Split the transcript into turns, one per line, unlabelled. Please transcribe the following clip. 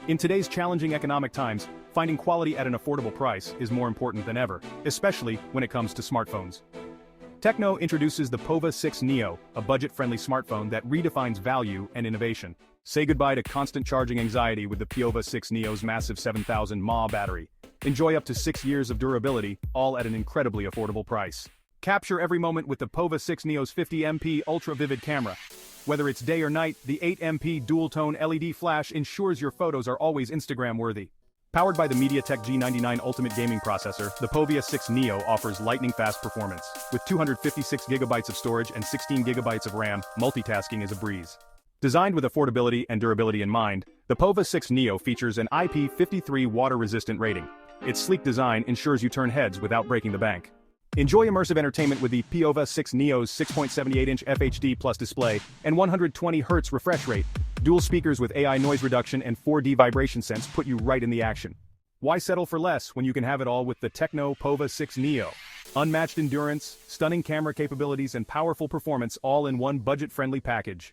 In today's challenging economic times, finding quality at an affordable price is more important than ever, especially when it comes to smartphones. Tecno introduces the POVA 6 Neo, a budget-friendly smartphone that redefines value and innovation. Say goodbye to constant charging anxiety with the POVA 6 Neo's massive 7000 mAh battery. Enjoy up to 6 years of durability, all at an incredibly affordable price. Capture every moment with the POVA 6 Neo's 50MP ultra-vivid camera. Whether it's day or night, the 8MP dual-tone LED flash ensures your photos are always Instagram-worthy. Powered by the MediaTek G99 Ultimate Gaming Processor, the POVA 6 Neo offers lightning-fast performance. With 256GB of storage and 16GB of RAM, multitasking is a breeze. Designed with affordability and durability in mind, the POVA 6 Neo features an IP53 water-resistant rating. Its sleek design ensures you turn heads without breaking the bank. Enjoy immersive entertainment with the POVA 6 Neo's 6.78-inch FHD Plus display and 120Hz refresh rate. Dual speakers with AI noise reduction and 4D vibration sense put you right in the action. Why settle for less when you can have it all with the Tecno POVA 6 Neo? Unmatched endurance, stunning camera capabilities and powerful performance all in one budget-friendly package.